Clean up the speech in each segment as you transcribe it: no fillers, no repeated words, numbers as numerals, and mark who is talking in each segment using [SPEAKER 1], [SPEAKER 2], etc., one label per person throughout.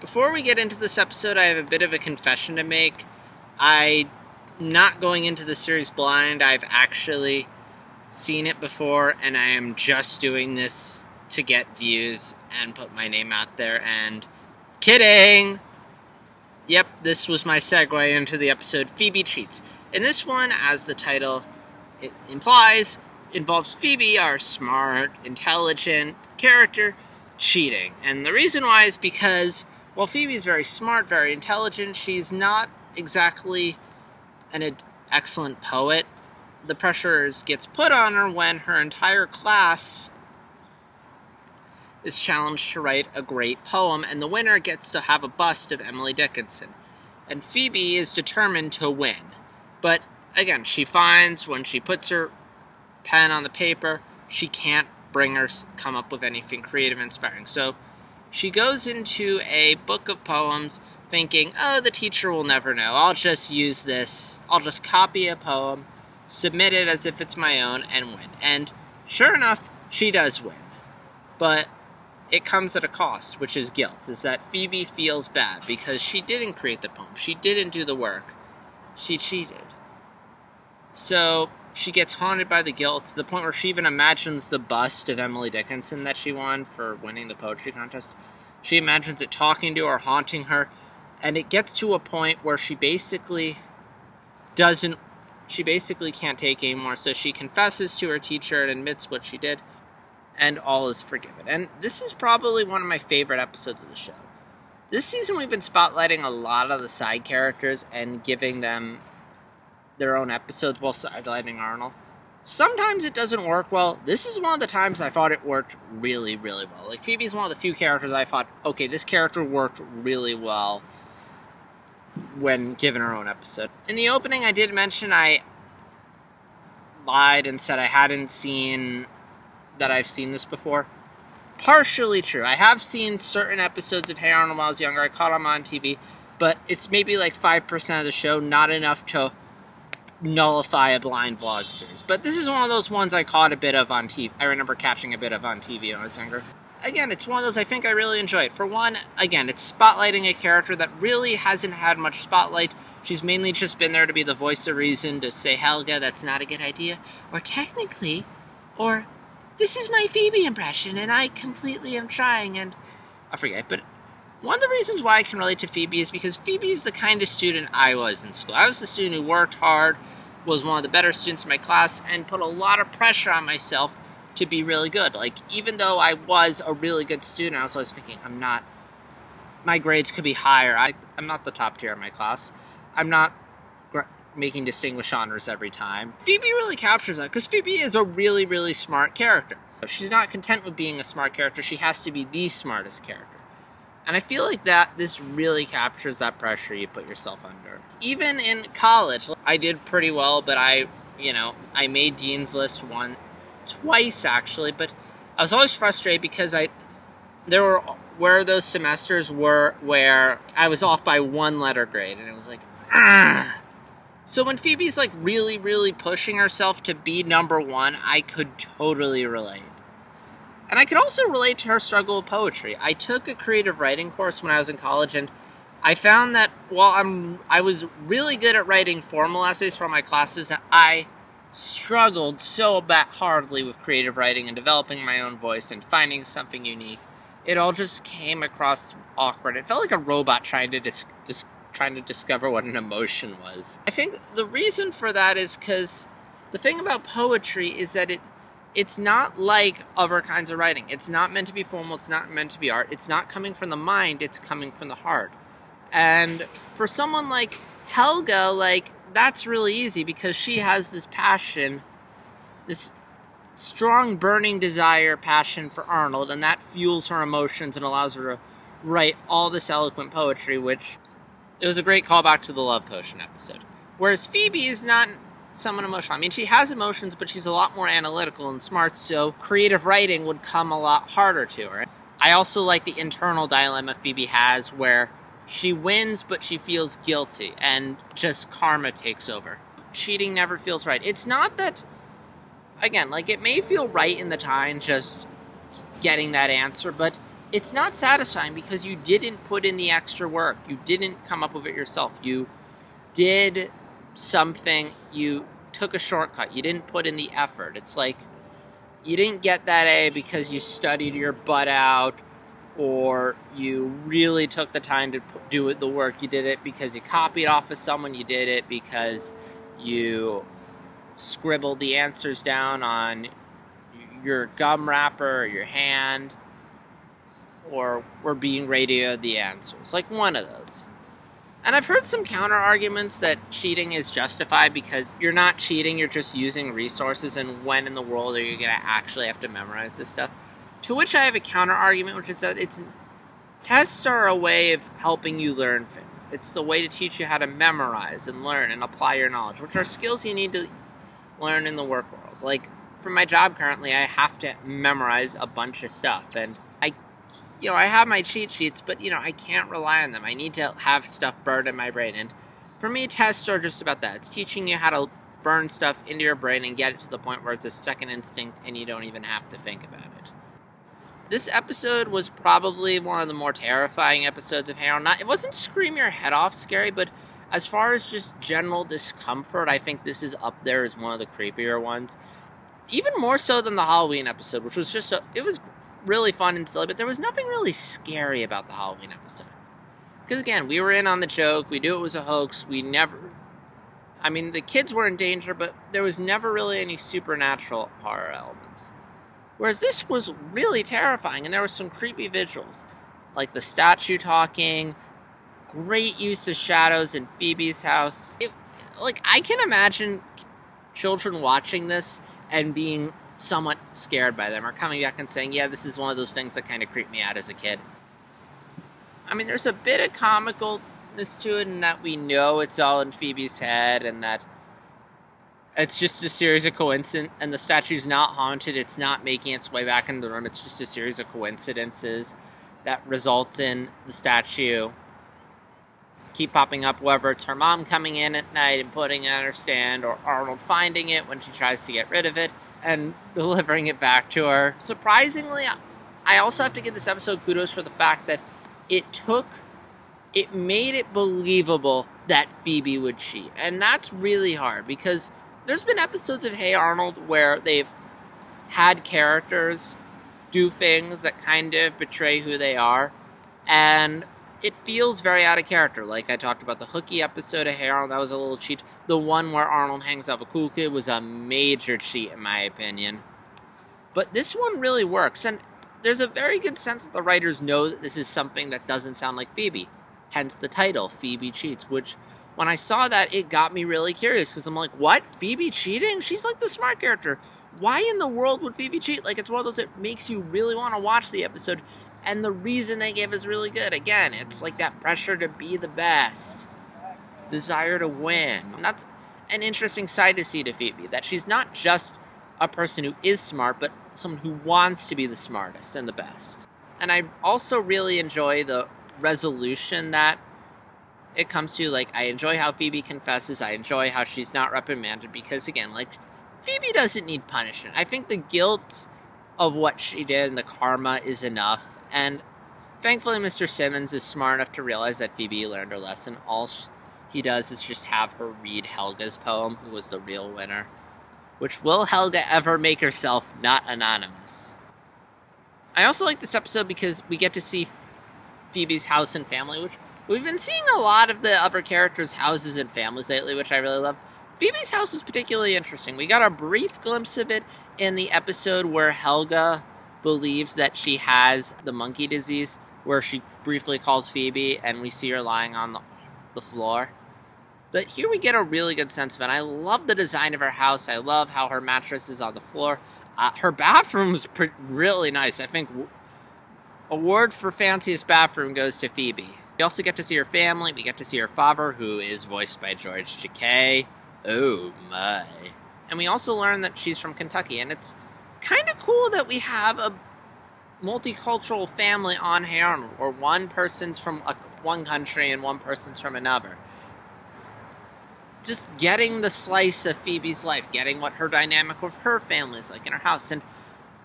[SPEAKER 1] Before we get into this episode, I have a bit of a confession to make. I'm not going into the series blind. I've actually seen it before, and I am just doing this to get views and put my name out there, and kidding! Yep, this was my segue into the episode Phoebe Cheats. And this one, as the title it implies, involves Phoebe, our smart, intelligent character, cheating. And the reason why is because, while Phoebe's very smart, very intelligent, she's not exactly an excellent poet. The pressure gets put on her when her entire class is challenged to write a great poem, and the winner gets to have a bust of Emily Dickinson. And Phoebe is determined to win. But, again, she finds when she puts her pen on the paper, she can't come up with anything creative and inspiring. So she goes into a book of poems thinking, oh, the teacher will never know. I'll just use this. I'll just copy a poem, submit it as if it's my own, and win. And sure enough, she does win. But it comes at a cost, which is guilt. Is that Phoebe feels bad because she didn't create the poem. She didn't do the work. She cheated. So she gets haunted by the guilt to the point where she even imagines the bust of Emily Dickinson that she won for winning the poetry contest. She imagines it talking to her, haunting her, and it gets to a point where she basically can't take anymore, so she confesses to her teacher and admits what she did, and all is forgiven. And this is probably one of my favorite episodes of the show. This season we've been spotlighting a lot of the side characters and giving them their own episodes while sidelining Arnold. Sometimes it doesn't work well. This is one of the times I thought it worked really, really well. Like, Phoebe's one of the few characters I thought, okay, this character worked really well when given her own episode. In the opening, I did mention I lied and said I hadn't seen that I've seen this before. Partially true. I have seen certain episodes of Hey Arnold when I was younger. I caught them on TV, but it's maybe like 5% of the show, not enough to nullify a blind vlog series. But this is one of those ones I caught a bit of on TV. I remember catching a bit of on TV when I was younger. Again, it's one of those I think I really enjoyed. For one, again, it's spotlighting a character that really hasn't had much spotlight. She's mainly just been there to be the voice of reason, to say, Helga, that's not a good idea. Or technically, or this is my Phoebe impression, and I completely am trying, and I forget. But one of the reasons why I can relate to Phoebe is because Phoebe is the kind of student I was in school. I was the student who worked hard, was one of the better students in my class, and put a lot of pressure on myself to be really good. Like, even though I was a really good student, I was always thinking, my grades could be higher. I'm not the top tier in my class. I'm not making distinguished honors every time. Phoebe really captures that, because Phoebe is a really, really smart character. She's not content with being a smart character. She has to be the smartest character. And I feel like this really captures that pressure you put yourself under. Even in college, I did pretty well, but I made Dean's List twice actually, but I was always frustrated because there were those semesters where I was off by one letter grade, and it was like, ah. So when Phoebe's like really, really pushing herself to be number one, I could totally relate. And I could also relate to her struggle with poetry. I took a creative writing course when I was in college, and I found that while I was really good at writing formal essays for my classes, I struggled so hardly with creative writing and developing my own voice and finding something unique. It all just came across awkward. It felt like a robot trying to discover what an emotion was. I think the reason for that is because the thing about poetry is that it's not like other kinds of writing. It's not meant to be formal. It's not meant to be art. It's not coming from the mind. It's coming from the heart. And for someone like Helga, that's really easy because she has this passion, this strong burning desire, passion for Arnold, and that fuels her emotions and allows her to write all this eloquent poetry, which it was a great callback to the Love Potion episode. Whereas Phoebe is not someone emotional. I mean, she has emotions, but she's a lot more analytical and smart, so creative writing would come a lot harder to her. I also like the internal dilemma Phoebe has where she wins, but she feels guilty, and just karma takes over. Cheating never feels right. It's not that, again, it may feel right in the time just getting that answer, but it's not satisfying because you didn't put in the extra work. You didn't come up with it yourself. You did something, you took a shortcut. You didn't put in the effort. It's like you didn't get that A because you studied your butt out, or you really took the time to do the work. You did it because you copied off of someone. You did it because you scribbled the answers down on your gum wrapper or your hand, or were being radioed the answers. Like one of those. And I've heard some counter-arguments that cheating is justified because you're not cheating, you're just using resources, and when in the world are you going to actually have to memorize this stuff? To which I have a counter-argument, which is that tests are a way of helping you learn things. It's a way to teach you how to memorize and learn and apply your knowledge, which are skills you need to learn in the work world. Like, for my job currently, I have to memorize a bunch of stuff, and I have my cheat sheets, but, I can't rely on them. I need to have stuff burned in my brain, and for me, tests are just about that. It's teaching you how to burn stuff into your brain and get it to the point where it's a second instinct and you don't even have to think about it. This episode was probably one of the more terrifying episodes of Hey Arnold. It wasn't scream your head off scary, but as far as just general discomfort, I think this is up there as one of the creepier ones. Even more so than the Halloween episode, which was it was really fun and silly, but there was nothing really scary about the Halloween episode. Because again, we were in on the joke, we knew it was a hoax, the kids were in danger, but there was never really any supernatural horror elements. Whereas this was really terrifying, and there were some creepy visuals, like the statue talking, great use of shadows in Phoebe's house. I can imagine children watching this and being somewhat scared by them, or coming back and saying, yeah, this is one of those things that kind of creeped me out as a kid. There's a bit of comicalness to it in that we know it's all in Phoebe's head, and that it's just a series of coincidences, and the statue's not haunted, it's not making its way back into the room, it's just a series of coincidences that result in the statue keep popping up, whether it's her mom coming in at night and putting it on her stand, or Arnold finding it when she tries to get rid of it and delivering it back to her. Surprisingly, I also have to give this episode kudos for the fact that it made it believable that Phoebe would cheat. And that's really hard, because there's been episodes of Hey Arnold where they've had characters do things that kind of betray who they are, and it feels very out of character. Like I talked about the Hooky episode of Hey Arnold, that was a little cheat. The one where Arnold hangs out with Cool Kid was a major cheat, in my opinion. But this one really works, and there's a very good sense that the writers know that this is something that doesn't sound like Phoebe. Hence the title, Phoebe Cheats, which, when I saw that, it got me really curious, because I'm like, what? Phoebe cheating? She's like the smart character. Why in the world would Phoebe cheat? Like, it's one of those that makes you really want to watch the episode, and the reason they gave is really good. Again, it's like that pressure to be the best, desire to win. And that's an interesting side to see to Phoebe, that she's not just a person who is smart, but someone who wants to be the smartest and the best. And I also really enjoy the resolution that it comes to. Like, I enjoy how Phoebe confesses, I enjoy how she's not reprimanded, because again, like, Phoebe doesn't need punishment. I think the guilt of what she did and the karma is enough, and thankfully Mr. Simmons is smart enough to realize that Phoebe learned her lesson. All he does is just have her read Helga's poem, who was the real winner. Which, will Helga ever make herself not anonymous? I also like this episode because we get to see Phoebe's house and family, which we've been seeing a lot of the other characters' houses and families lately, which I really love. Phoebe's house was particularly interesting. We got a brief glimpse of it in the episode where Helga believes that she has the monkey disease, where she briefly calls Phoebe and we see her lying on the floor. But here we get a really good sense of it. I love the design of her house. I love how her mattress is on the floor. Her bathroom is really nice. I think award for fanciest bathroom goes to Phoebe. We also get to see her family. We get to see her father, who is voiced by George Takei. Oh my. And we also learn that she's from Kentucky. And it's kind of cool that we have a multicultural family on Hey Arnold, or one person's from one country and one person's from another. Just getting the slice of Phoebe's life, getting what her dynamic with her family is like in her house, and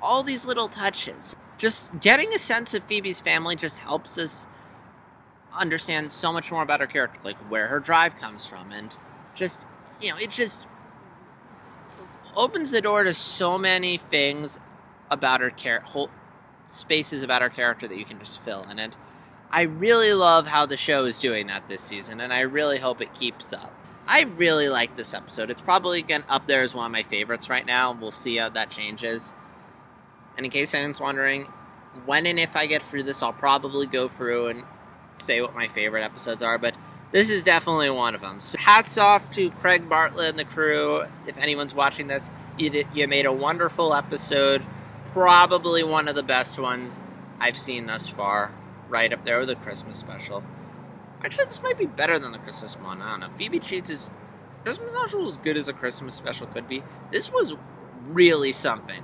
[SPEAKER 1] all these little touches. just getting a sense of Phoebe's family just helps us understand so much more about her character, like where her drive comes from, and just, it just opens the door to so many things about her whole spaces about her character that you can just fill in. And I really love how the show is doing that this season, and I really hope it keeps up. I really like this episode. It's probably up there as one of my favorites right now. We'll see how that changes. And in case anyone's wondering, when and if I get through this, I'll probably go through and say what my favorite episodes are, but this is definitely one of them. So hats off to Craig Bartlett and the crew. If anyone's watching this, you made a wonderful episode. Probably one of the best ones I've seen thus far. Right up there with the Christmas special. Actually, this might be better than the Christmas one. I don't know. Phoebe Cheats' Christmas special was as good as a Christmas special could be. This was really something.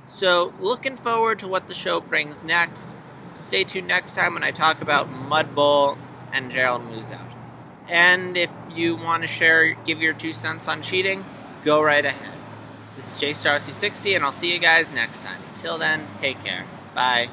[SPEAKER 1] So, looking forward to what the show brings next. Stay tuned next time when I talk about Mud Bowl and Gerald Moves Out. And if you want to give your 2 cents on cheating, go right ahead. This is JStarC60, and I'll see you guys next time. Until then, take care. Bye.